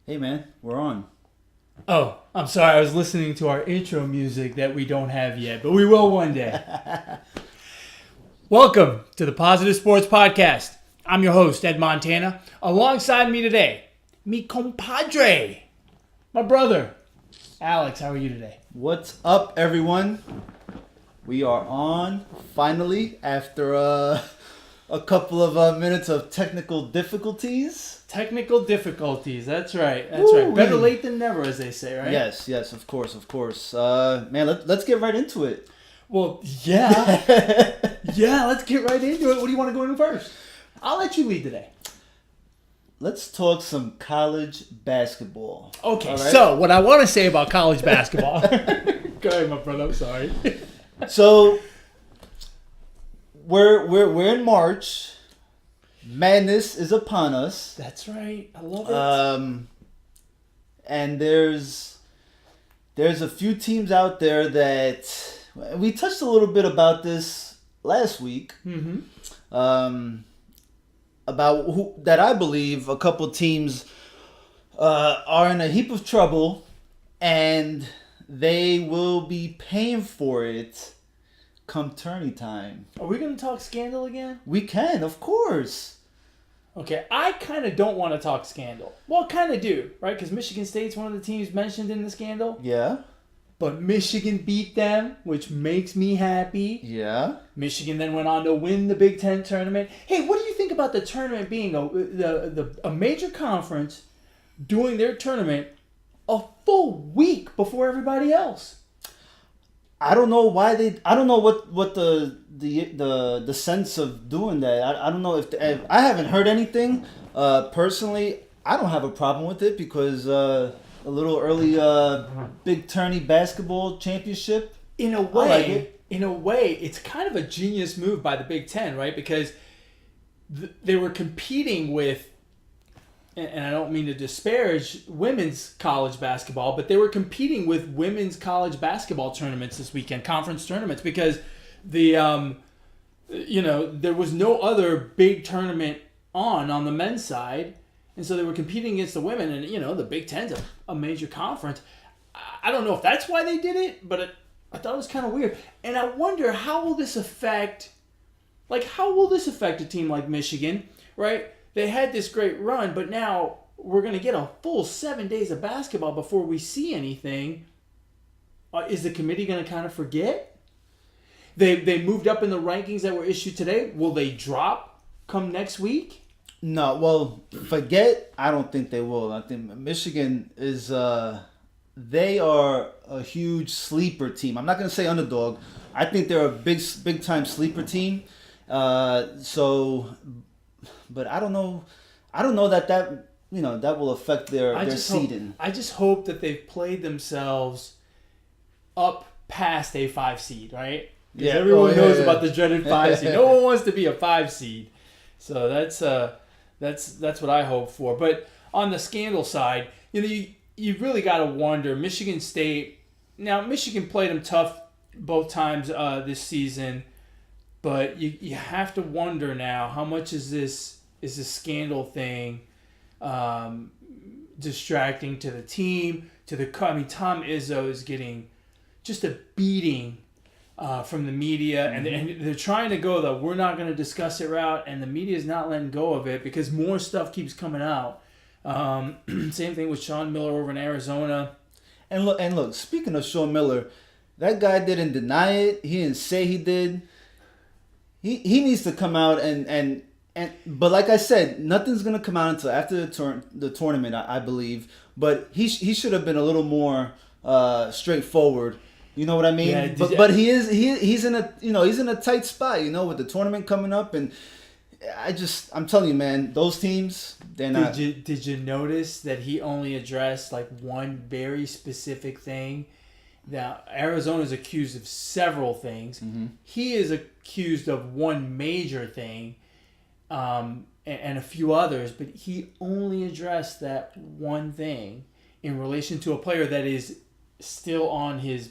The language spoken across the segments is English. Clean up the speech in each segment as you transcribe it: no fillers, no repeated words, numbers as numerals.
Hey man, we're on. Oh, I'm sorry. I was listening to our intro music that we don't have yet, but we will one day. Welcome to the Positive Sports Podcast. I'm your host, Ed Montana. Alongside me today, mi compadre, my brother, Alex. How are you today? What's up, everyone? We are on finally after a couple of minutes of technical difficulties. Technical difficulties. That's right. That's Woo-wee. right. Better late than never, as they say, right? Yes, of course. Man, let's get right into it. Well, yeah. Yeah, let's get right into it. What do you want to go into first? I'll let you lead today. Let's talk some college basketball. Okay, All right? so what I want to say about college basketball. Go ahead, my brother. I'm sorry. So we're in March. Madness is upon us. That's right. I love it. And there's a few teams out there that we touched a little bit about this last week. Mm-hmm. About who that I believe a couple teams are in a heap of trouble, and they will be paying for it come tourney time. Are we going to talk scandal again? We can, of course. Okay, I kind of don't want to talk scandal. Well, kind of do, right? Because Michigan State's one of the teams mentioned in the scandal. Yeah. But Michigan beat them, which makes me happy. Yeah. Michigan then went on to win the Big Ten tournament. Hey, what do you think about the tournament being a major conference doing their tournament a full week before everybody else? I don't know why they. I don't know what the sense of doing that. I don't know if I haven't heard anything. Personally, I don't have a problem with it because a little early big tourney basketball championship. In a way, it's kind of a genius move by the Big Ten, right? Because they were competing with, and I don't mean to disparage women's college basketball, but they were competing with women's college basketball tournaments this weekend, conference tournaments, because there was no other big tournament on the men's side, and so they were competing against the women, and the Big Ten's a major conference. I don't know if that's why they did it, but I thought it was kind of weird, and I wonder how will this affect a team like Michigan, right? They had this great run, but now we're going to get a full 7 days of basketball before we see anything. Is the committee going to kind of forget? They moved up in the rankings that were issued today. Will they drop come next week? No, well, forget. I don't think they will. I think Michigan is. They are a huge sleeper team. I'm not going to say underdog. I think they're a big time sleeper team. But I don't know that will affect their seeding. I just hope that they've played themselves up past a 5 seed, right? Because everyone knows about the dreaded 5 seed. No one wants to be a 5 seed. So that's what I hope for. But on the scandal side, you really got to wonder. Michigan State. Now Michigan played them tough both times this season. But you have to wonder now, how much is this scandal thing distracting to the team, Tom Izzo is getting just a beating from the media, mm-hmm. and they're trying to go we're not going to discuss it route, and the media is not letting go of it because more stuff keeps coming out. Same thing with Sean Miller over in Arizona. And look, speaking of Sean Miller, that guy didn't deny it. He didn't say he did. He needs to come out and but like I said, nothing's gonna come out until after the tournament, I believe. But he should have been a little more straightforward. You know what I mean? Yeah, but he's in a tight spot. With the tournament coming up, and I'm telling you, man, those teams, they're not. Did you notice that he only addressed one very specific thing? Now, Arizona is accused of several things. Mm-hmm. He is accused of one major thing and a few others, but he only addressed that one thing in relation to a player that is still on his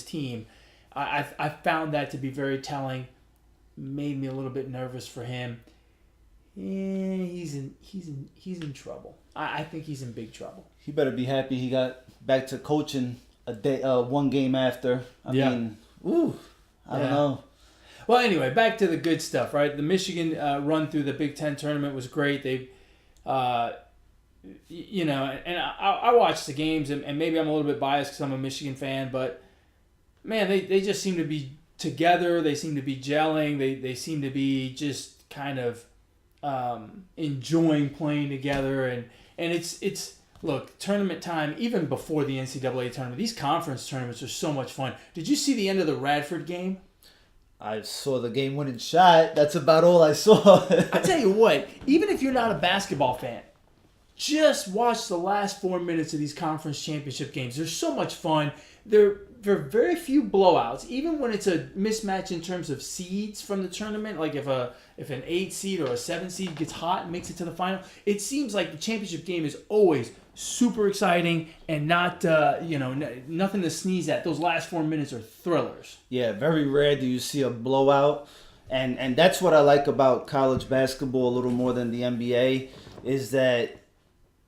team. I found that to be very telling. Made me a little bit nervous for him. he's in trouble. I think he's in big trouble. He better be happy he got back to coaching one game after. I mean, I don't know. Well, anyway, back to the good stuff, right? The Michigan run through the Big Ten tournament was great. They, and I watched the games, and maybe I'm a little bit biased because I'm a Michigan fan, but man, they just seem to be together. They seem to be gelling. They seem to be just kind of enjoying playing together, and it's look, tournament time, even before the NCAA tournament, these conference tournaments are so much fun. Did you see the end of the Radford game? I saw the game-winning shot. That's about all I saw. I tell you what, even if you're not a basketball fan, just watch the last 4 minutes of these conference championship games. They're so much fun. There are very few blowouts, even when it's a mismatch in terms of seeds from the tournament. Like if an 8 seed or a 7 seed gets hot and makes it to the final, it seems like the championship game is always super exciting and not nothing to sneeze at. Those last 4 minutes are thrillers. Yeah, very rare do you see a blowout, and that's what I like about college basketball a little more than the NBA is that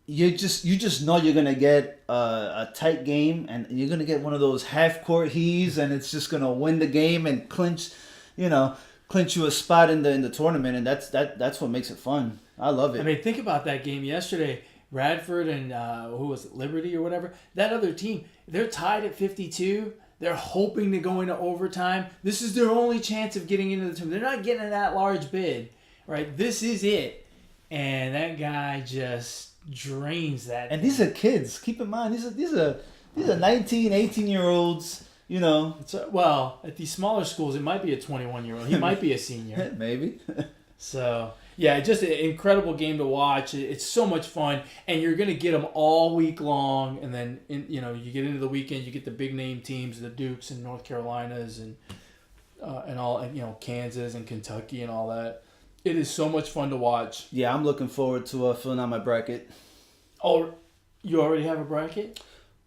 you just know you're gonna get a tight game, and you're gonna get one of those half court heaves, and it's just gonna win the game and clinch you a spot in the tournament, and that's what makes it fun. I love it. I mean, think about that game yesterday. Radford and who was it, Liberty or whatever. That other team, they're tied at 52. They're hoping to go into overtime. This is their only chance of getting into the tournament. They're not getting that large bid, right? This is it, and that guy just drains that. And these are kids. Keep in mind, these are 19, 18-year-olds. Well, at these smaller schools, it might be a 21-year-old. He might be a senior. Maybe. So, yeah, just an incredible game to watch. It's so much fun, and you're going to get them all week long. And then, you get into the weekend, you get the big name teams, the Dukes and North Carolinas and all, Kansas and Kentucky and all that. It is so much fun to watch. Yeah, I'm looking forward to filling out my bracket. Oh, you already have a bracket?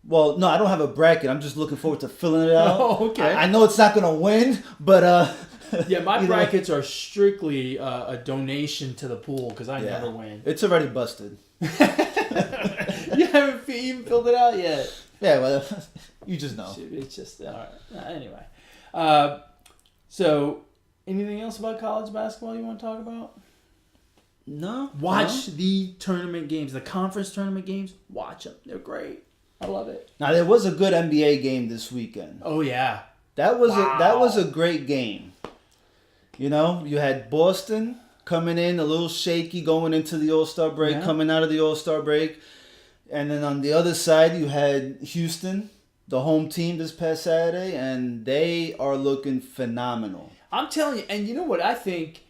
Well, no, I don't have a bracket. I'm just looking forward to filling it out. Oh, okay. I know it's not going to win, but... Yeah, my brackets are strictly a donation to the pool because I never win. It's already busted. You haven't even filled it out yet. Yeah, well, you just know. It's just, all right. Anyway. So, anything else about college basketball you want to talk about? No. Watch the tournament games, the conference tournament games. Watch them. They're great. I love it. Now, there was a good NBA game this weekend. Oh, yeah. That was a great game. You had Boston coming in a little shaky going into the All-Star break, coming out of the All-Star break. And then on the other side, you had Houston, the home team this past Saturday, and they are looking phenomenal. I'm telling you, and you know what I think?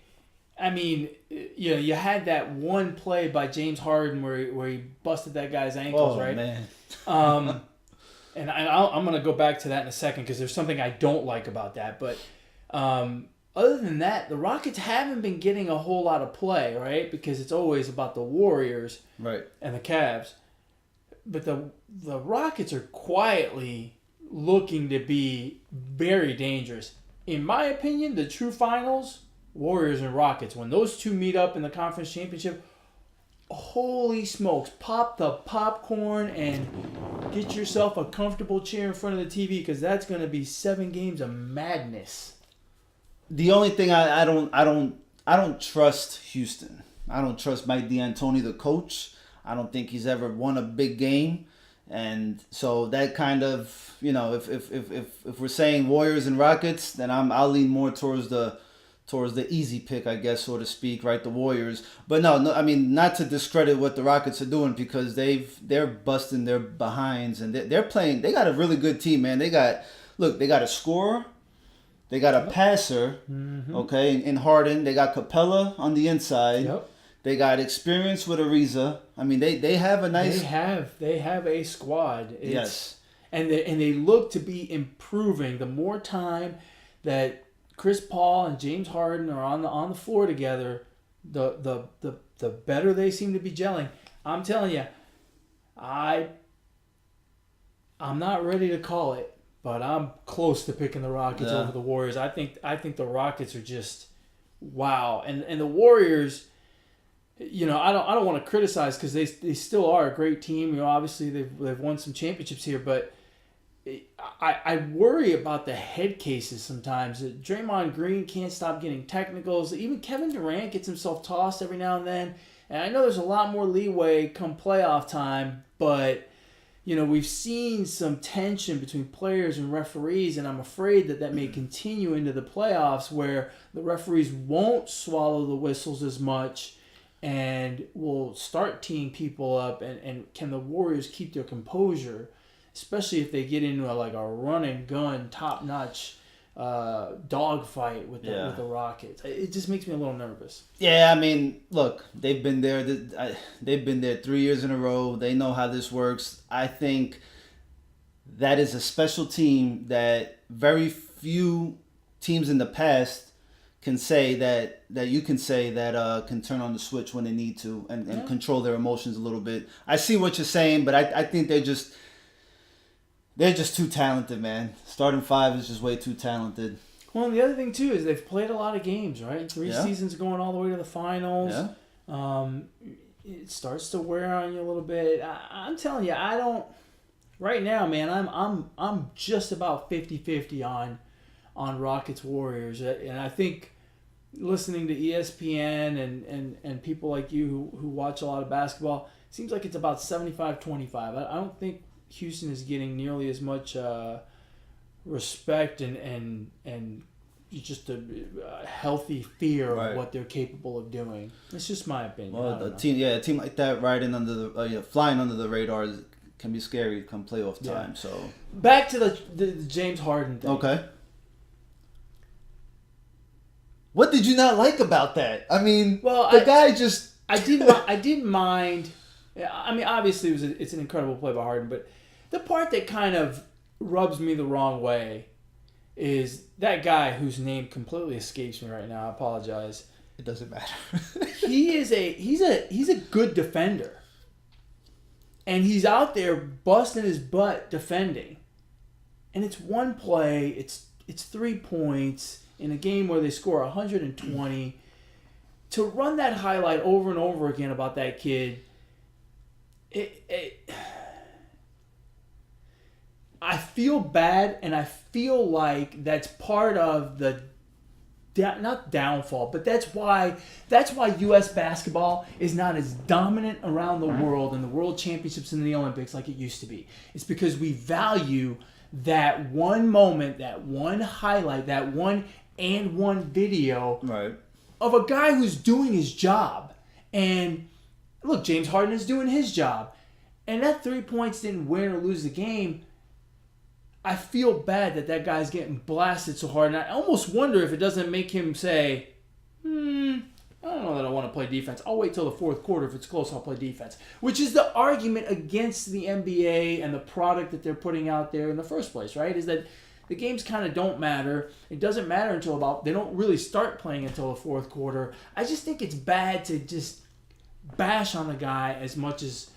I mean, you had that one play by James Harden where he busted that guy's ankles, right? Oh, man. And I'm going to go back to that in a second because there's something I don't like about that. But other than that, the Rockets haven't been getting a whole lot of play, right? Because it's always about the Warriors and the Cavs. But the Rockets are quietly looking to be very dangerous. In my opinion, the true finals, Warriors and Rockets, when those two meet up in the conference championship, holy smokes, pop the popcorn and get yourself a comfortable chair in front of the TV because that's going to be 7 games of madness. The only thing I don't trust Houston. I don't trust Mike D'Antoni, the coach. I don't think he's ever won a big game, and so that kind of if we're saying Warriors and Rockets, then I'll lean more towards the easy pick, I guess, so to speak, right? The Warriors. But no, I mean, not to discredit what the Rockets are doing because they're busting their behinds and they're playing. They got a really good team, man. They got a scorer. They got a passer, okay, in Harden. They got Capella on the inside. Yep. They got experience with Ariza. I mean, they have a nice... They have a squad. Yes. And they look to be improving. The more time that Chris Paul and James Harden are on the floor together, the better they seem to be gelling. I'm telling you, I'm not ready to call it. But I'm close to picking the Rockets over the Warriors. I think the Rockets are just wow, and the Warriors. I don't want to criticize because they still are a great team. Obviously they've won some championships here, but I worry about the head cases sometimes. Draymond Green can't stop getting technicals. Even Kevin Durant gets himself tossed every now and then. And I know there's a lot more leeway come playoff time, but we've seen some tension between players and referees, and I'm afraid that may continue into the playoffs where the referees won't swallow the whistles as much and will start teeing people up. And can the Warriors keep their composure, especially if they get into a run and gun, top notch dogfight with the Rockets? It just makes me a little nervous. Yeah, I mean, look, they've been there. They've been there 3 years in a row. They know how this works. I think that is a special team that very few teams in the past can say that you can say that can turn on the switch when they need to and control their emotions a little bit. I see what you're saying, but I think they're just too talented, man. Starting five is just way too talented. Well, and the other thing, too, is they've played a lot of games, right? 3 seasons going all the way to the finals. Yeah. It starts to wear on you a little bit. I'm telling you, I don't... Right now, man, I'm just about 50-50 on Rockets Warriors. And I think listening to ESPN and people like you who watch a lot of basketball, it seems like it's about 75-25. I don't think Houston is getting nearly as much respect and just a healthy fear of what they're capable of doing. It's just my opinion. Well, a team like that riding under the flying under the radar can be scary come playoff time. So back to the James Harden thing. Okay. What did you not like about that? I mean, the guy just I didn't mind. I mean, obviously it's an incredible play by Harden, but the part that kind of rubs me the wrong way is that guy whose name completely escapes me right now. I apologize. It doesn't matter. He's a good defender. And he's out there busting his butt defending. And it's one play, it's 3 points in a game where they score 120. To run that highlight over and over again about that kid, I feel bad, and I feel like that's part of the not downfall, but that's why U.S. basketball is not as dominant around the world in the World Championships and the Olympics like it used to be. It's because we value that one moment, that one highlight, that one video of a guy who's doing his job. And look, James Harden is doing his job. And that 3 points didn't win or lose the game. I feel bad that guy's getting blasted so hard. And I almost wonder if it doesn't make him say, I don't know that I want to play defense. I'll wait till the fourth quarter. If it's close, I'll play defense. Which is the argument against the NBA and the product that they're putting out there in the first place, right? Is that the games kind of don't matter. It doesn't matter until they don't really start playing until the fourth quarter. I just think it's bad to just bash on the guy as much as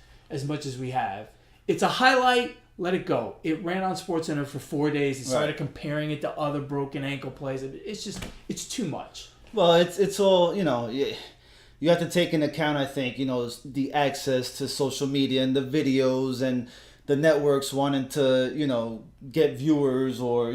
we have. It's a highlight. Let it go. It ran on SportsCenter for 4 days. It started comparing it to other broken ankle plays. It's too much. Well, it's all, you have to take into account, I think, the access to social media and the videos and the networks wanting to, get viewers or,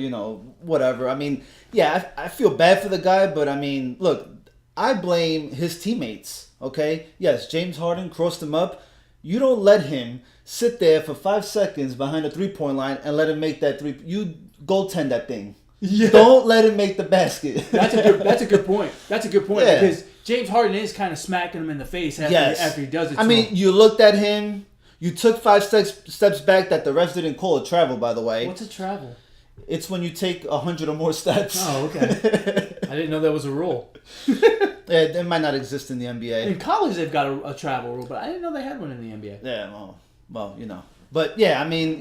whatever. I mean, yeah, I feel bad for the guy, but I mean, look, I blame his teammates, okay? Yes, James Harden crossed him up. You don't let him sit there for 5 seconds behind the 3-point line and let him make that three. You goaltend that thing. Yeah. Don't let him make the basket. That's a good point. That's a good point because James Harden is kind of smacking him in the face after he does it. I mean, you looked at him. You took 5 steps back that the refs didn't call a travel, by the way. What's a travel? It's when you take 100 or more steps. Oh, okay. I didn't know that was a rule. It might not exist in the NBA. In college, they've got a travel rule, but I didn't know they had one in the NBA. Yeah, well, But, yeah, I mean,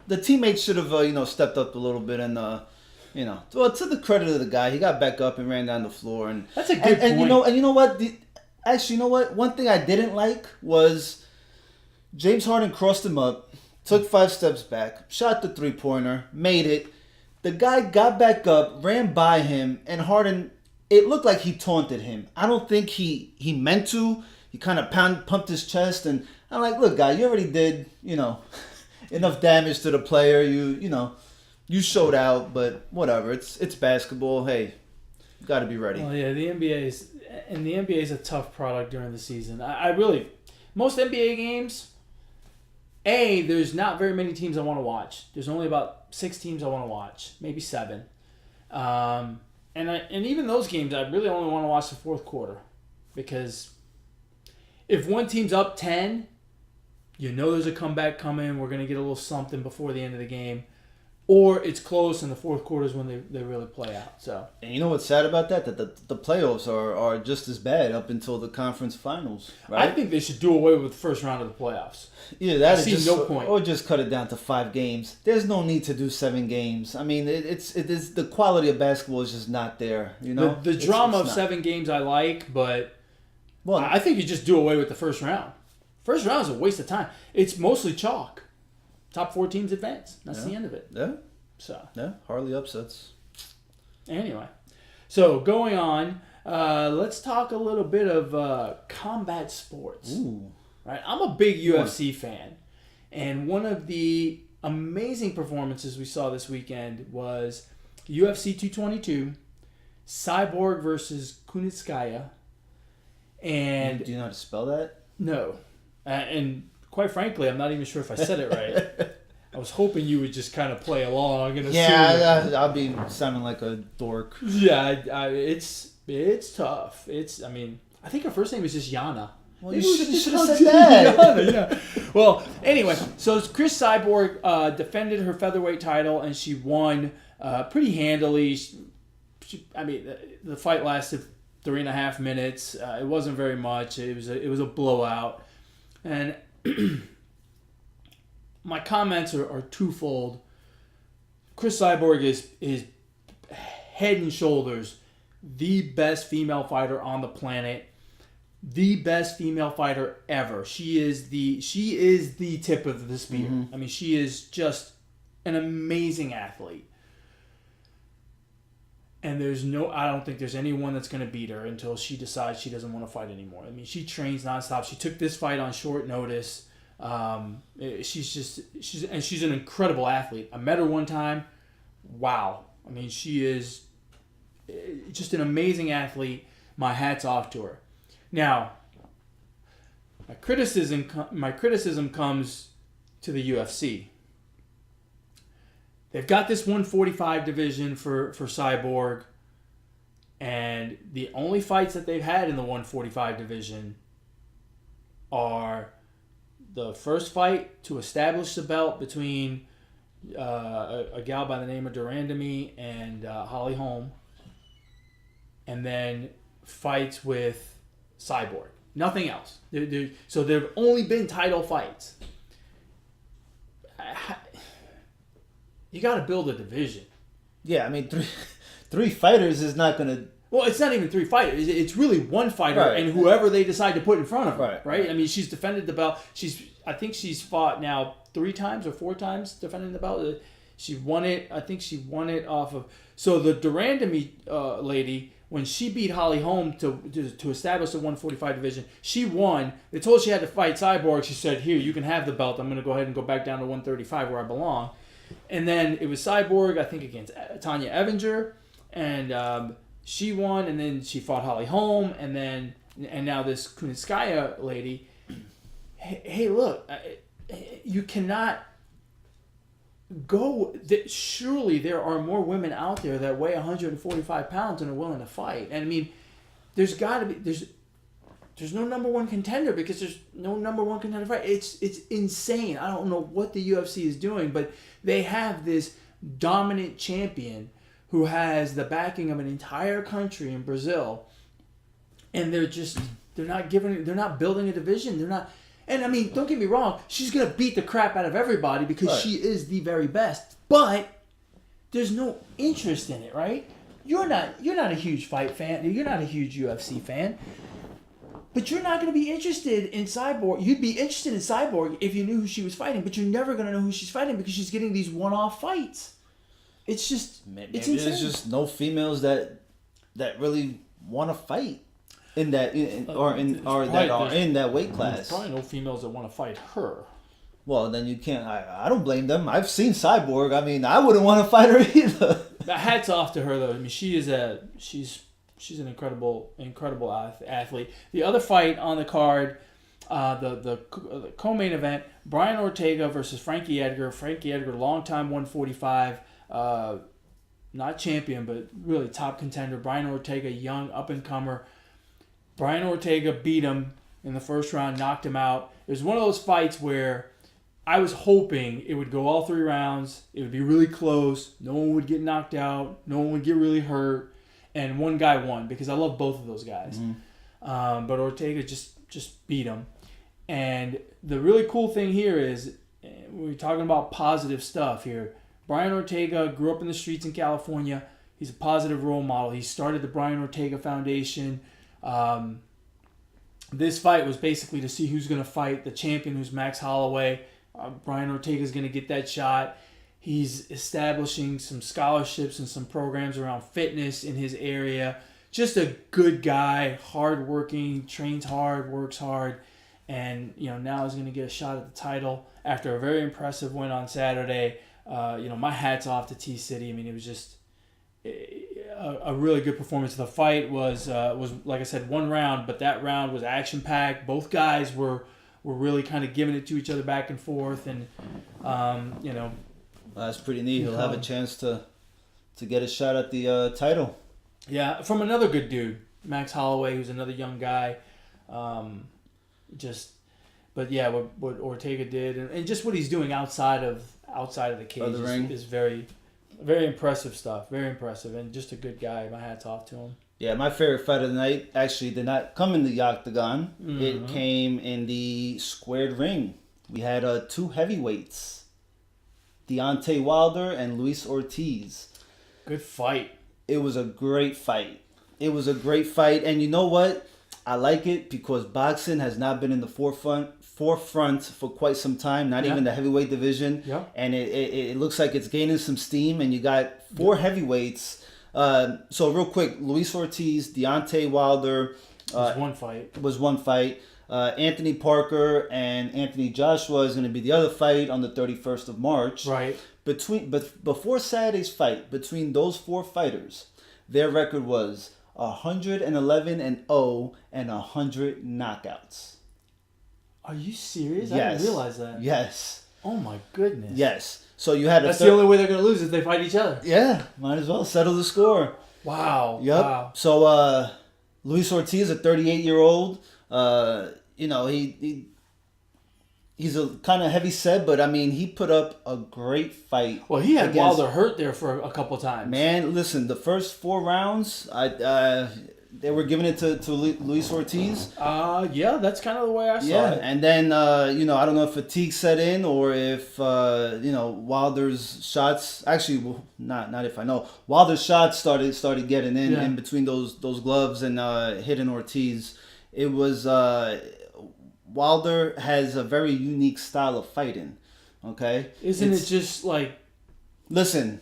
the teammates should have, stepped up a little bit and, well, to the credit of the guy, he got back up and ran down the floor. And that's a good point. And you know what? Actually, you know what? One thing I didn't like was James Harden crossed him up, took 5 steps back, shot the 3-pointer, made it. The guy got back up, ran by him, and Harden it looked like he taunted him. I don't think he meant to. He kind of pumped his chest, and I'm like, look, guy, you already did, enough damage to the player. You showed out, but whatever. It's basketball. Hey, you got to be ready. Well, yeah, the NBA is a tough product during the season. I really, most NBA games, there's not very many teams I want to watch. There's only about 6 teams I want to watch, maybe 7. And even those games, I really only want to watch the fourth quarter, because if one team's up 10, there's a comeback coming. We're going to get a little something before the end of the game. Or it's close, and the fourth quarter is when they really play out. So, and you know what's sad about that? That the playoffs are just as bad up until the conference finals. Right? I think they should do away with the first round of the playoffs. Yeah, that is just no point. Or just cut it down to 5 games. There's no need to do 7 games. I mean, it is the quality of basketball is just not there. The drama of 7 games I like, but I think you just do away with the first round. First round is a waste of time. It's mostly chalk. Top 4 teams advance. That's the end of it. Yeah. So. Yeah, hardly upsets. Anyway. So, going on, let's talk a little bit of combat sports. Ooh. Right? I'm a big UFC fan. And one of the amazing performances we saw this weekend was UFC 222, Cyborg versus Kunitskaya. And do you know how to spell that? No. And quite frankly, I'm not even sure if I said it right. I was hoping you would just kind of play along and assume. Yeah, I'll be sounding like a dork. Yeah, it's tough. I think her first name is just Yana. Well, you should have said that. Yana, yeah. Well, anyway, so Chris Cyborg defended her featherweight title, and she won pretty handily. The fight lasted 3.5 minutes. It wasn't very much. It was a blowout, and my comments are twofold. Chris Cyborg is head and shoulders the best female fighter on the planet, the best female fighter ever. She is the tip of the spear. Mm-hmm. I mean, she is just an amazing athlete. And I don't think there's anyone that's going to beat her until she decides she doesn't want to fight anymore. I mean, she trains nonstop. She took this fight on short notice. She's an incredible athlete. I met her one time. Wow. I mean, she is just an amazing athlete. My hat's off to her. Now, my criticism comes to the UFC. They've got this 145 division for Cyborg, and the only fights that they've had in the 145 division are the first fight to establish the belt between a gal by the name of Durandamy and Holly Holm, and then fights with Cyborg. Nothing else. So there have only been title fights. You got to build a division. Yeah, I mean, three fighters is not going to... Well, it's not even 3 fighters. It's really one fighter, right, and whoever they decide to put in front of her. Right. I mean, she's defended the belt. I think she's fought now 3 times or 4 times defending the belt. She won it. I think she won it off of... So the Durandamy lady, when she beat Holly Holm to establish the 145 division, she won. They told her she had to fight Cyborg. She said, here, you can have the belt. I'm going to go ahead and go back down to 135 where I belong. And then it was Cyborg, I think, against Tanya Evinger, and she won. And then she fought Holly Holm, and now this Kunitskaya lady. Hey, look, you cannot go. Surely there are more women out there that weigh 145 pounds and are willing to fight. And I mean, there's got to be There's no number 1 contender because there's no number 1 contender fight. It's insane. I don't know what the UFC is doing, but they have this dominant champion who has the backing of an entire country in Brazil, and they're not building a division. And I mean, don't get me wrong, she's gonna beat the crap out of everybody because she is the very best. But there's no interest in it, right? You're not a huge fight fan. You're not a huge UFC fan. But you're not going to be interested in Cyborg. You'd be interested in Cyborg if you knew who she was fighting, but you're never going to know who she's fighting because she's getting these one-off fights. It's just, maybe it's insane. There's just no females that that really want to fight in that that are in that weight class. There's probably no females that want to fight her. Well, then you can't. I don't blame them. I've seen Cyborg. I mean, I wouldn't want to fight her either. Hats off to her though. I mean, she's an incredible athlete. The other fight on the card, the co-main event, Brian Ortega versus Frankie Edgar. Frankie Edgar, longtime 145, not champion, but really top contender. Brian Ortega, young up-and-comer. Brian Ortega beat him in the first round, knocked him out. It was one of those fights where I was hoping it would go all 3 rounds. It would be really close. No one would get knocked out. No one would get really hurt. And one guy won because I love both of those guys. Mm-hmm. But Ortega just beat him. And the really cool thing here is we're talking about positive stuff here. Brian Ortega grew up in the streets in California. He's a positive role model. He started the Brian Ortega Foundation. This fight was basically to see who's going to fight the champion, who's Max Holloway. Brian Ortega is going to get that shot. He's establishing some scholarships and some programs around fitness in his area. Just a good guy, hardworking, trains hard, works hard, and now he's going to get a shot at the title after a very impressive win on Saturday. My hat's off to T-City. I mean, it was just a really good performance. The fight was like I said, 1 round, but that round was action packed. Both guys were really kind of giving it to each other back and forth, and that's pretty neat. He'll have a chance to get a shot at the title. Yeah, from another good dude, Max Holloway, who's another young guy. But yeah, what Ortega did, and just what he's doing outside of the cage is very, very impressive stuff. Very impressive, and just a good guy. My hat's off to him. Yeah, my favorite fight of the night actually did not come in the octagon. Mm-hmm. It came in the squared ring. We had 2 heavyweights, Deontay Wilder and Luis Ortiz. Good fight. It was a great fight. And you know what? I like it because boxing has not been in the forefront for quite some time, not even the heavyweight division. Yeah. And it looks like it's gaining some steam, and you got 4 heavyweights. So real quick, Luis Ortiz, Deontay Wilder. Was one fight. Anthony Parker and Anthony Joshua is going to be the other fight on the 31st of March. Right. Before Saturday's fight, between those 4 fighters, their record was 111-0 and 100 knockouts. Are you serious? Yes. I didn't realize that. Yes. Oh my goodness. Yes. So you had That's the only way they're going to lose is they fight each other. Yeah, might as well settle the score. Wow. Yep. Wow. So Luis Ortiz, a 38-year-old, he's a kind of heavy set, but I mean, he put up a great fight. Well, he had Wilder hurt there for a couple times. Man, listen, the first 4 rounds, they were giving it to Luis Ortiz. Yeah, that's kind of the way I saw it. And then I don't know if fatigue set in or if Wilder's shots. Actually, not if I know. Wilder's shots started getting in between those gloves and hitting Ortiz. It was Wilder has a very unique style of fighting. Okay, isn't it just like? Listen.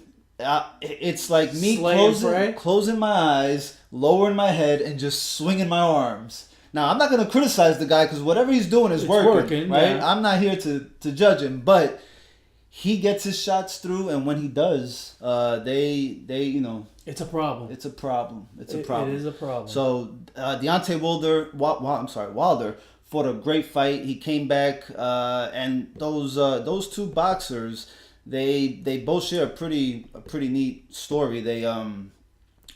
It's like me closing my eyes, lowering my head, and just swinging my arms. Now, I'm not going to criticize the guy because whatever he's doing is working, right? Yeah. I'm not here to judge him, but he gets his shots through, and when he does, they it's a problem. It's a problem. It is a problem. So Deontay Wilder fought a great fight. He came back, and those 2 boxers. They both share a pretty neat story. They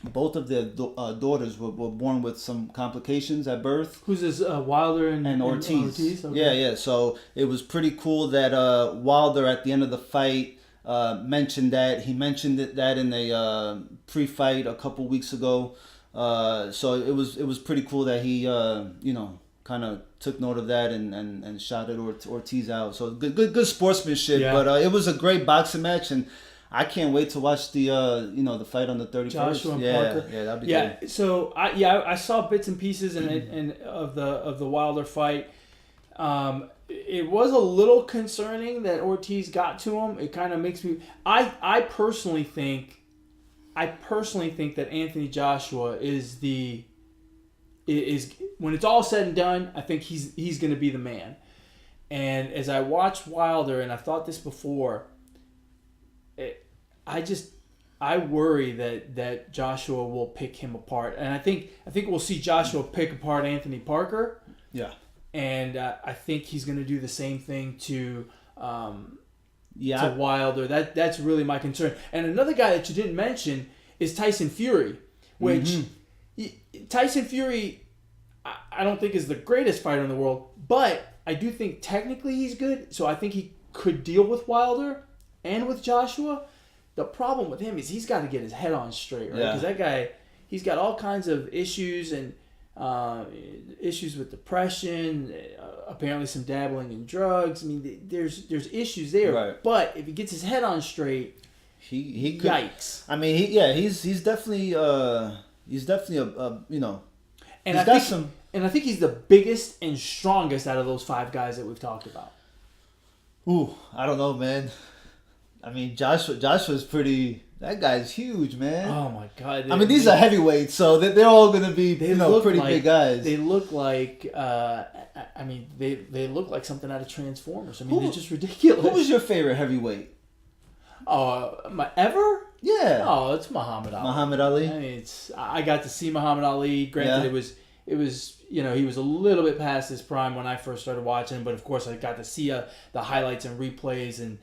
both of their daughters were born with some complications at birth. Who's this? Wilder and Ortiz. Okay. Yeah. So it was pretty cool that Wilder at the end of the fight mentioned that. He mentioned that in a pre-fight a couple weeks ago. So it was pretty cool that he kind of took note of that and shouted Ortiz out. So good sportsmanship. Yeah. But it was a great boxing match, and I can't wait to watch the the fight on the 31st. Joshua and Parker. Yeah, that'd be good. So I saw bits and pieces and of the Wilder fight. It was a little concerning that Ortiz got to him. It kind of makes me. I personally think I personally think that Anthony Joshua is when it's all said and done, I think he's going to be the man. And as I watched Wilder, and I've thought this before, I worry that Joshua will pick him apart, and I think we'll see Joshua pick apart Anthony Parker. Yeah, and I think he's going to do the same thing to Wilder. That's really my concern. And another guy that you didn't mention is Tyson Fury, which Tyson Fury I don't think is the greatest fighter in the world, but I do think technically he's good. So I think he could deal with Wilder and with Joshua. The problem with him is he's got to get his head on straight, right? Because that guy, he's got all kinds of issues and issues with depression, apparently some dabbling in drugs. I mean, there's issues there. Right. But if he gets his head on straight, he could, yikes. I mean, he's definitely a you know. And I think he's the biggest and strongest out of those 5 guys that we've talked about. Ooh, I don't know, man. I mean, Joshua's pretty. That guy's huge, man. Oh my God! I mean, these are heavyweights, so they're all gonna be pretty big guys. They look like. I mean, they look like something out of Transformers. I mean, they're just ridiculous. Who was your favorite heavyweight? Ever? Yeah. Oh, it's Muhammad Ali. Muhammad Ali. I mean, I got to see Muhammad Ali. Granted, it was he was a little bit past his prime when I first started watching, but of course I got to see the highlights and replays and.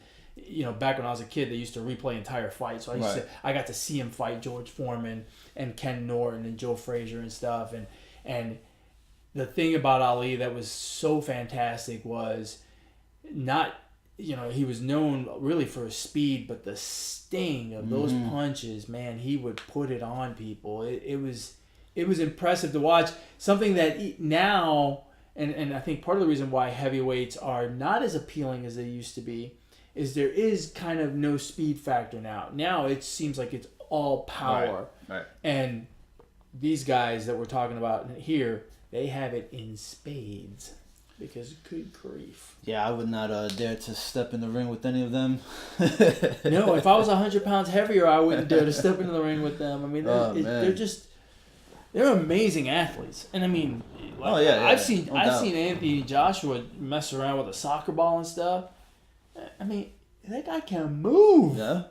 Back when I was a kid, they used to replay entire fights. So I got to see him fight George Foreman and Ken Norton and Joe Frazier and stuff. And the thing about Ali that was so fantastic was not, he was known really for his speed, but the sting of those punches, man, he would put it on people. It was impressive to watch. Something that now, and I think part of the reason why heavyweights are not as appealing as they used to be, is there is kind of no speed factor now. Now it seems like it's all power. Right. And these guys that we're talking about here, they have it in spades. Because good grief. Yeah, I would not dare to step in the ring with any of them. No, if I was 100 pounds heavier, I wouldn't dare to step into the ring with them. I mean, they're amazing athletes. And I mean, I've seen Anthony Joshua mess around with a soccer ball and stuff. I mean, that guy can move. Yeah.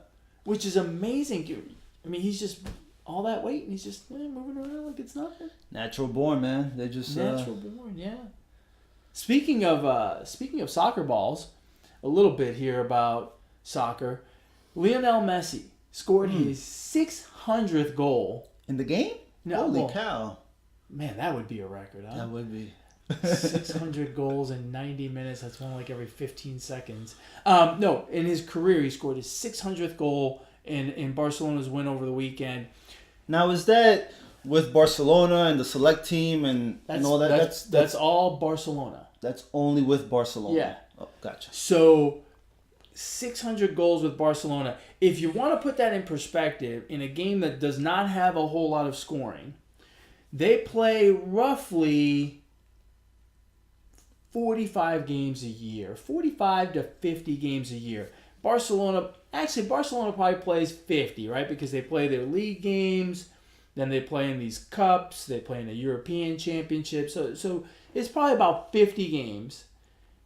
Which is amazing. I mean, he's just all that weight and he's just moving around like it's nothing. Natural born, man. They just natural born, yeah. Speaking of soccer balls, a little bit here about soccer. Lionel Messi scored his 600th goal in the game. No, holy cow! Man, that would be a record. Huh? That would be. 600 goals in 90 minutes. That's one like every 15 seconds. No, in his career, he scored his 600th goal in Barcelona's win over the weekend. Now, is that with Barcelona and the select team and all that? That's all Barcelona. That's only with Barcelona. Yeah. Oh, gotcha. So, 600 goals with Barcelona. If you want to put that in perspective, in a game that does not have a whole lot of scoring, they play roughly 45 games a year, 45 to 50 games a year. Barcelona probably plays 50, right? Because they play their league games, then they play in these cups, they play in the European Championship. So it's probably about 50 games.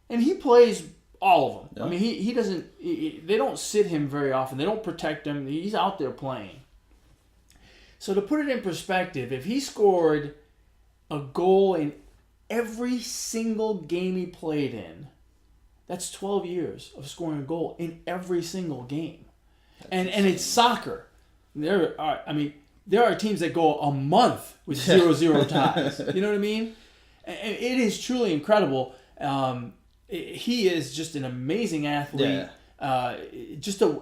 And he plays all of them. Yeah. I mean, he doesn't, they don't sit him very often. They don't protect him. He's out there playing. So to put it in perspective, if he scored a goal in every single game he played in, that's 12 years of scoring a goal in every single game. And it's soccer. There are teams that go a month with 0-0 ties. You know what I mean? And it is truly incredible. He is just an amazing athlete. Yeah. Just a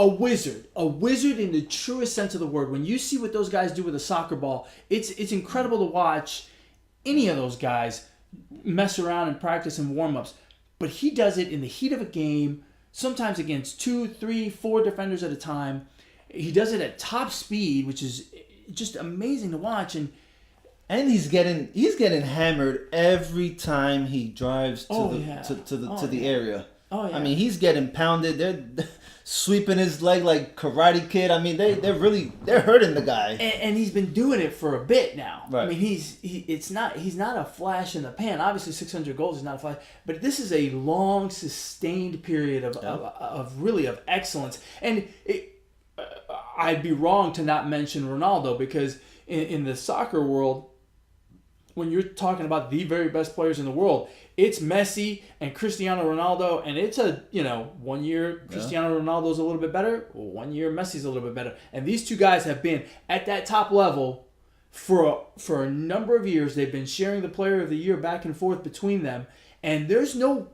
wizard. A wizard in the truest sense of the word. When you see what those guys do with a soccer ball, it's incredible to watch any of those guys mess around and practice and warm-ups. But he does it in the heat of a game, sometimes against 2, 3, 4 defenders at a time. He does it at top speed, which is just amazing to watch. And he's getting hammered every time he drives to the area. Oh yeah. I mean, he's getting pounded. They're sweeping his leg like Karate Kid. I mean, they're hurting the guy. And he's been doing it for a bit now. Right. I mean, he's not a flash in the pan. Obviously, 600 goals is not a flash, but this is a long, sustained period of really of excellence. And I'd be wrong to not mention Ronaldo, because in the soccer world, when you're talking about the very best players in the world, it's Messi and Cristiano Ronaldo, and it's 1 year Cristiano Ronaldo's a little bit better, 1 year Messi's a little bit better. And these two guys have been at that top level for a number of years. They've been sharing the player of the year back and forth between them, and there's no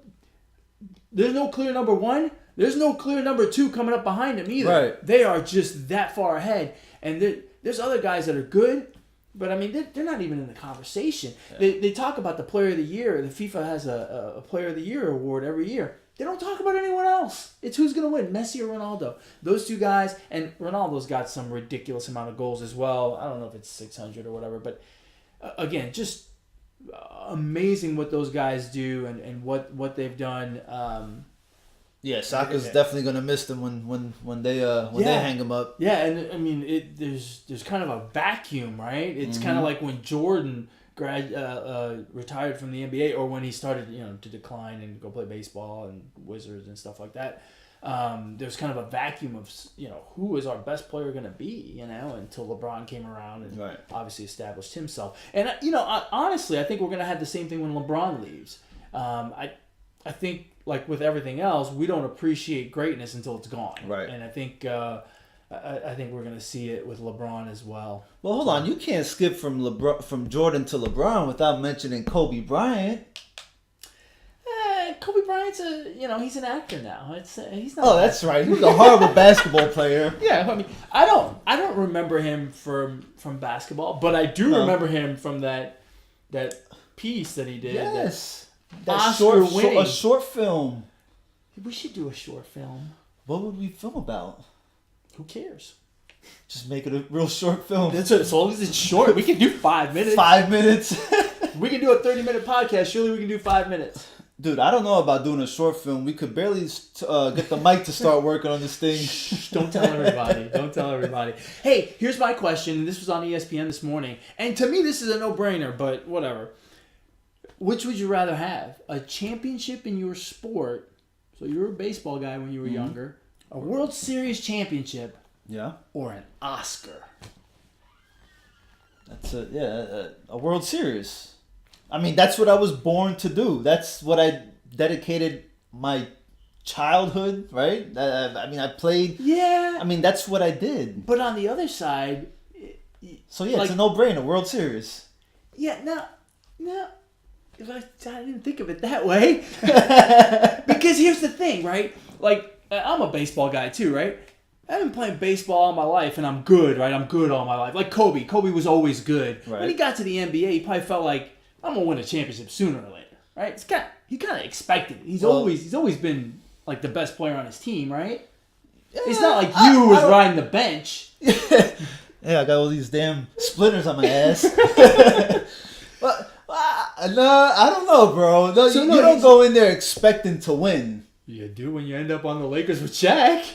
clear number one. There's no clear number two coming up behind them either. Right. They are just that far ahead. And there's other guys that are good, but I mean, they're not even in the conversation. Yeah. They talk about the player of the year. The FIFA has a player of the year award every year. They don't talk about anyone else. It's who's going to win, Messi or Ronaldo. Those two guys, and Ronaldo's got some ridiculous amount of goals as well. I don't know if it's 600 or whatever, but again, just amazing what those guys do and what they've done. Yeah, soccer's definitely gonna miss them when they hang them up. Yeah, and I mean, there's kind of a vacuum, right? It's kind of like when Jordan retired from the NBA, or when he started to decline and go play baseball and Wizards and stuff like that. There's kind of a vacuum of who is our best player going to be, until LeBron came around and obviously established himself. And honestly, I think we're going to have the same thing when LeBron leaves. I think, like with everything else, we don't appreciate greatness until it's gone. Right. And I think we're going to see it with LeBron as well. Well, hold on. You can't skip from Jordan to LeBron without mentioning Kobe Bryant. Kobe Bryant's he's an actor now. He's not. Oh, that's right. He was a horrible basketball player. Yeah, I mean, I don't remember him from basketball, but I do remember him from that piece that he did. Yes. That Oscar-winning. A short film. We should do a short film. What would we film about? Who cares? Just make it a real short film. As long as it's short, we can do 5 minutes. 5 minutes. We can do a 30-minute podcast. Surely we can do 5 minutes. Dude, I don't know about doing a short film. We could barely get the mic to start working on this thing. Don't tell everybody. Don't tell everybody. Hey, here's my question. This was on ESPN this morning. And to me, this is a no-brainer, but whatever. Which would you rather have? A championship in your sport, so you were a baseball guy when you were younger, a World Series championship, or an Oscar? That's a World Series. I mean, that's what I was born to do. That's what I dedicated my childhood, right? I mean, I played. Yeah. I mean, that's what I did. But on the other side... So, yeah, it's a no-brainer, World Series. Yeah, no. I didn't think of it that way. Because here's the thing, right? Like, I'm a baseball guy too, right? I've been playing baseball all my life, and I'm good, right? I'm good all my life. Like Kobe. Kobe was always good. Right. When he got to the NBA, he probably felt like, I'm going to win a championship sooner or later, right? He kind of expected it. He's always been, like, the best player on his team, right? Yeah, it's not like you was riding the bench. Yeah, I got all these damn splinters on my ass. But... No, I don't know, bro. No, you don't go in there expecting to win. You do when you end up on the Lakers with Shaq.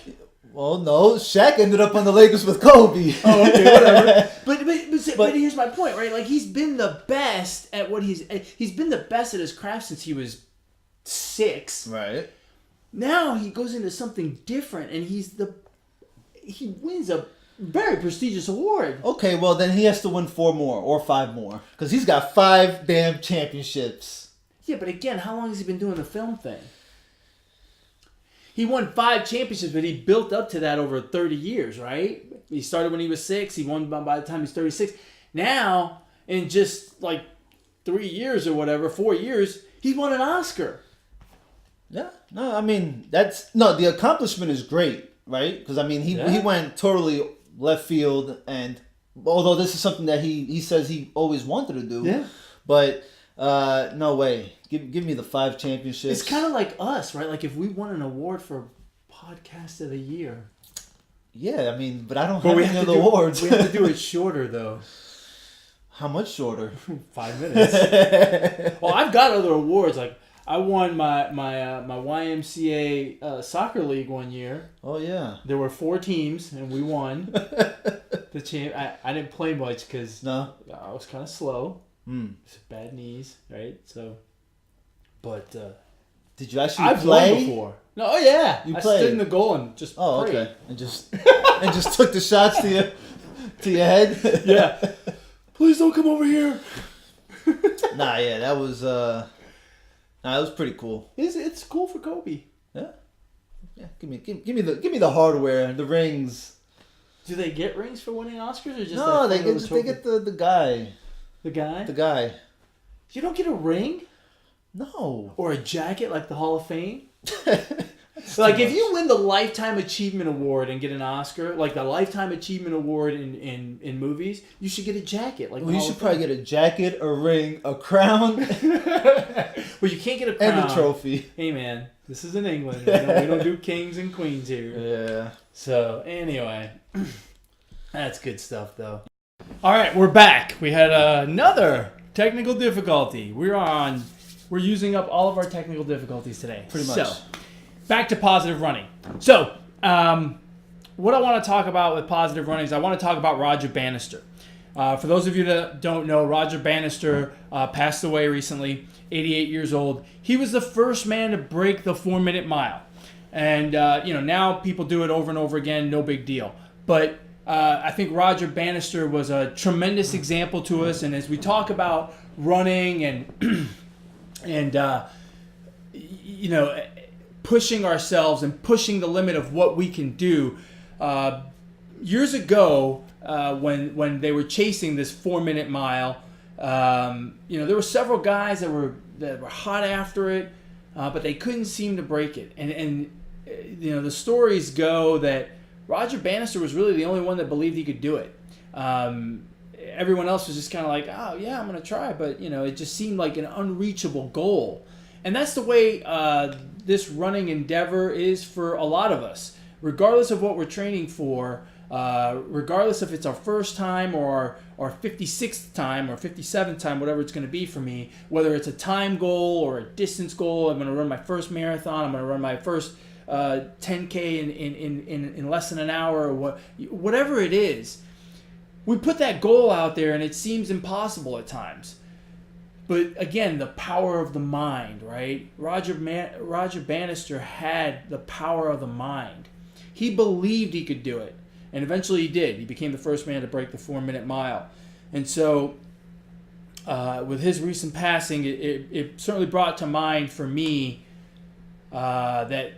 Well, no, Shaq ended up on the Lakers with Kobe. Oh, okay, whatever. But here's my point, right? Like, he's been the best at what he's been the best at his craft since he was 6. Right. Now he goes into something different, and he wins a very prestigious award. Okay, well, then he has to win 4 more or 5 more. Because he's got 5 damn championships. Yeah, but again, how long has he been doing the film thing? He won 5 championships, but he built up to that over 30 years, right? He started when he was 6. He won by the time he's 36. Now, in just like 3 years or whatever, 4 years, he won an Oscar. Yeah. No, I mean, the accomplishment is great, right? Because, I mean, he went totally left field, and although this is something that he says he always wanted to do, but no way. Give me the 5 championships. It's kind of like us, right? Like if we won an award for Podcast of the Year. Yeah, I mean, but I don't have any of the awards. We have to do it shorter, though. How much shorter? 5 minutes. Well, I've got other awards. Like I won my YMCA soccer league one year. Oh yeah. There were 4 teams, and we won the champ. I didn't play much because No. I was kind of slow. Mm. Bad knees, right? So, but Did you actually I've play? won before. No, oh yeah, You I played. stood in the goal and just Oh, prayed. okay. And just took the shots to your head. Yeah. Please don't come over here. Nah, yeah, that was it was pretty cool. It's cool for Kobe. Yeah. Yeah. Give me the hardware, the rings. Do they get rings for winning Oscars or just No, that they trophy? get the guy. The guy? The guy. You don't get a ring? No. Or a jacket like the Hall of Fame? That's Like too if much. you win the Lifetime Achievement Award and get an Oscar, like the Lifetime Achievement Award in movies, you should get a jacket. Like Well, you should probably get a jacket, a ring, a crown, Well, you can't get a crown. and a trophy. Hey man, this is in England. We don't do kings and queens here. Yeah. So anyway, that's good stuff though. All right, we're back. We had another technical difficulty. We're using up all of our technical difficulties today. Pretty much. So, back to positive running. So, what I want to talk about with positive running is I want to talk about Roger Bannister. For those of you that don't know, Roger Bannister passed away recently, 88 years old. He was the first man to break the 4-minute mile. And, now people do it over and over again, no big deal. But I think Roger Bannister was a tremendous example to us. And as we talk about running and pushing ourselves and pushing the limit of what we can do. Years ago, when they were chasing this 4-minute mile, there were several guys that were hot after it, but they couldn't seem to break it. And the stories go that Roger Bannister was really the only one that believed he could do it. Everyone else was just kind of like, oh yeah, I'm going to try, but it just seemed like an unreachable goal. And that's the way this running endeavor is for a lot of us. Regardless of what we're training for, regardless if it's our first time or our 56th time or 57th time, whatever it's going to be for me, whether it's a time goal or a distance goal, I'm going to run my first marathon, I'm going to run my first 10K in less than an hour, or whatever it is, we put that goal out there and it seems impossible at times. But again, the power of the mind, right? Roger Bannister had the power of the mind. He believed he could do it, and eventually he did. He became the first man to break the 4-minute mile. And so, with his recent passing, it certainly brought to mind for me that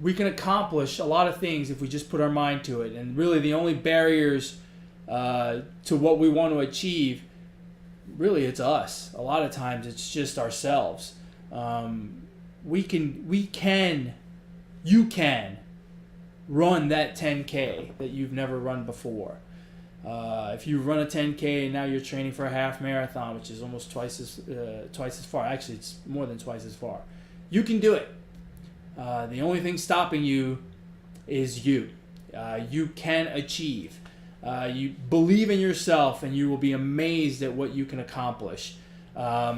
we can accomplish a lot of things if we just put our mind to it. And really, the only barriers to what we want to achieve, really, it's us. A lot of times, it's just ourselves. You can run that 10K that you've never run before. If you run a 10K and now you're training for a half marathon, which is almost twice as far. Actually, it's more than twice as far. You can do it. The only thing stopping you is you. You can achieve. You believe in yourself, and you will be amazed at what you can accomplish. For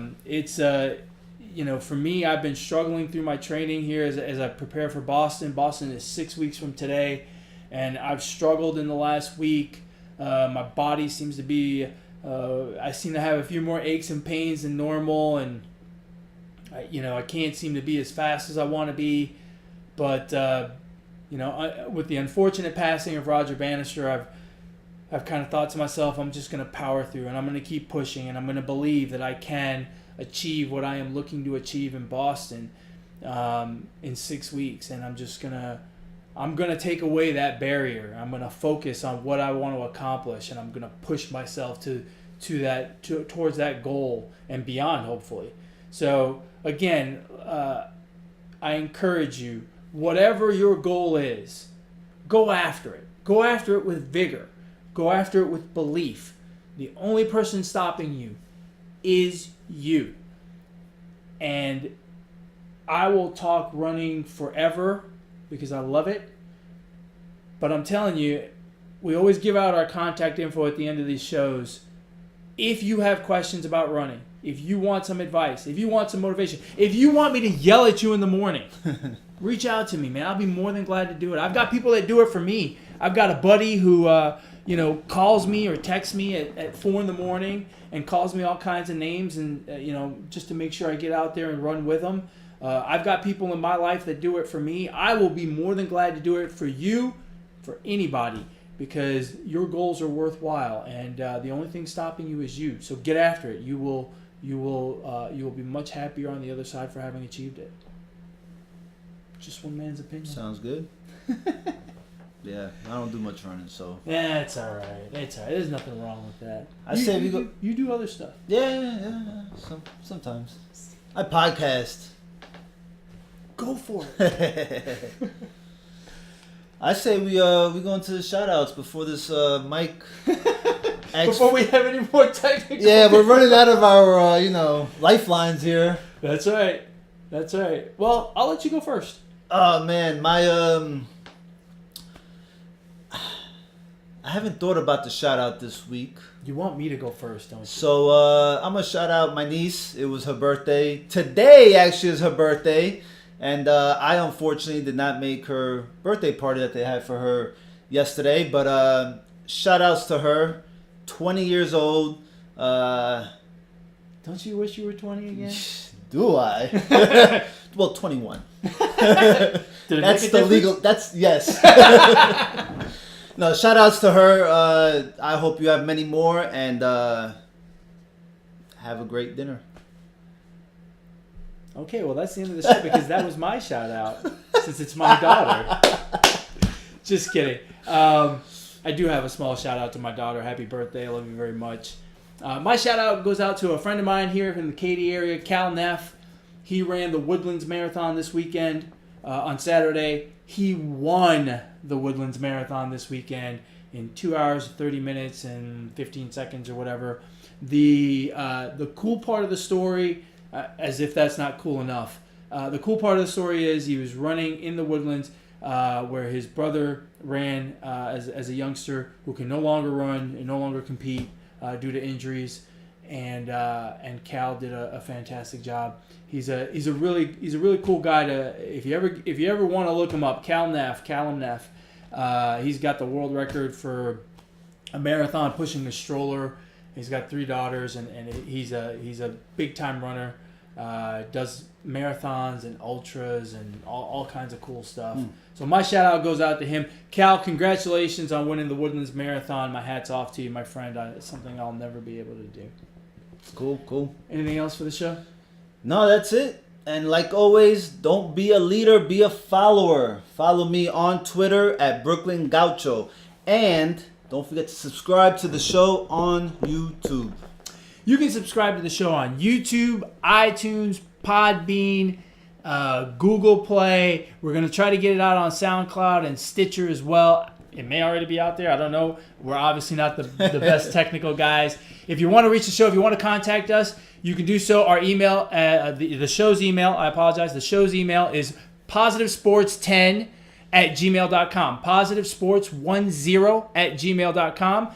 me, I've been struggling through my training here as I prepare for Boston. Boston is 6 weeks from today, and I've struggled in the last week. My body seems to be, I seem to have a few more aches and pains than normal, and I can't seem to be as fast as I want to be. But with the unfortunate passing of Roger Bannister, I've kind of thought to myself, I'm just going to power through, and I'm going to keep pushing, and I'm going to believe that I can achieve what I am looking to achieve in Boston in 6 weeks. And I'm gonna take away that barrier. I'm gonna focus on what I want to accomplish, and I'm gonna push myself towards that goal and beyond, hopefully. So again, I encourage you, whatever your goal is, go after it. Go after it with vigor. Go after it with belief. The only person stopping you is you. And I will talk running forever because I love it. But I'm telling you, we always give out our contact info at the end of these shows. If you have questions about running, if you want some advice, if you want some motivation, if you want me to yell at you in the morning, reach out to me, man. I'll be more than glad to do it. I've got people that do it for me. I've got a buddy who, calls me or texts me at 4 in the morning and calls me all kinds of names and, just to make sure I get out there and run with them. I've got people in my life that do it for me. I will be more than glad to do it for you, for anybody, because your goals are worthwhile, and the only thing stopping you is you. So get after it. You will be much happier on the other side for having achieved it. Just one man's opinion. Sounds good. Yeah, I don't do much running, so. Yeah, it's all right. It's all right. There's nothing wrong with that. You do other stuff. Yeah. Sometimes. I podcast. Go for it. I say we go into the shout outs before this mic. Before we have any more technical. Yeah, we're running out of our lifelines here. That's right. Well, I'll let you go first. Oh man, I haven't thought about the shout out this week. You want me to go first, don't you? So I'm gonna shout out my niece. It was her birthday. Today actually is her birthday. And I unfortunately did not make her birthday party that they had for her yesterday. But shout outs to her. 20 years old. Don't you wish you were 20 again? Do I? Well, 21. That's the legal. That's yes. No, shout outs to her. I hope you have many more and have a great dinner. Okay, well, that's the end of the show because that was my shout out since it's my daughter. Just kidding. I do have a small shout out to my daughter. Happy birthday. I love you very much. My shout out goes out to a friend of mine here in the Katy area, Cal Neff. He ran the Woodlands Marathon this weekend on Saturday. He won the Woodlands Marathon this weekend in 2 hours, 30 minutes, and 15 seconds or whatever. The cool part of the story... as if that's not cool enough. The cool part of the story is he was running in the Woodlands where his brother ran as a youngster who can no longer run and no longer compete due to injuries, and Cal did a fantastic job. He's a really cool guy if you ever want to look him up. Callum Neff. He's got the world record for a marathon pushing a stroller. He's got 3 daughters, and he's a big time runner. Does marathons and ultras and all kinds of cool stuff. So my shout out goes out to him. Cal, congratulations on winning the Woodlands Marathon. My hat's off to you, my friend. It's something I'll never be able to do. Cool. Anything else for the show? No, that's it. And like always, don't be a leader, be a follower. Follow me on Twitter at Brooklyn Gaucho. And don't forget to subscribe to the show on YouTube. You can subscribe to the show on YouTube, iTunes, Podbean, Google Play. We're going to try to get it out on SoundCloud and Stitcher as well. It may already be out there. I don't know. We're obviously not the best technical guys. If you want to reach the show, if you want to contact us, you can do so. Our email, the show's email, I apologize. The show's email is positivesports10@gmail.com. positivesports10@gmail.com.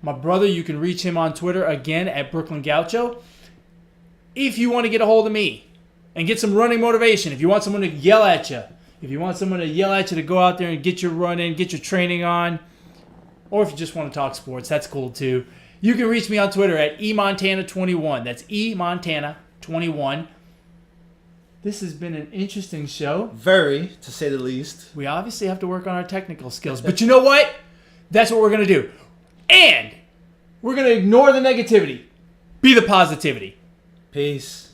My brother, you can reach him on Twitter again at Brooklyn Gaucho. If you want to get a hold of me and get some running motivation, if you want someone to yell at you, to go out there and get your run in, get your training on, or if you just want to talk sports, that's cool too. You can reach me on Twitter at eMontana21. That's eMontana21. This has been an interesting show. Very, to say the least. We obviously have to work on our technical skills, but you know what? That's what we're going to do. And we're going to ignore the negativity. Be the positivity. Peace.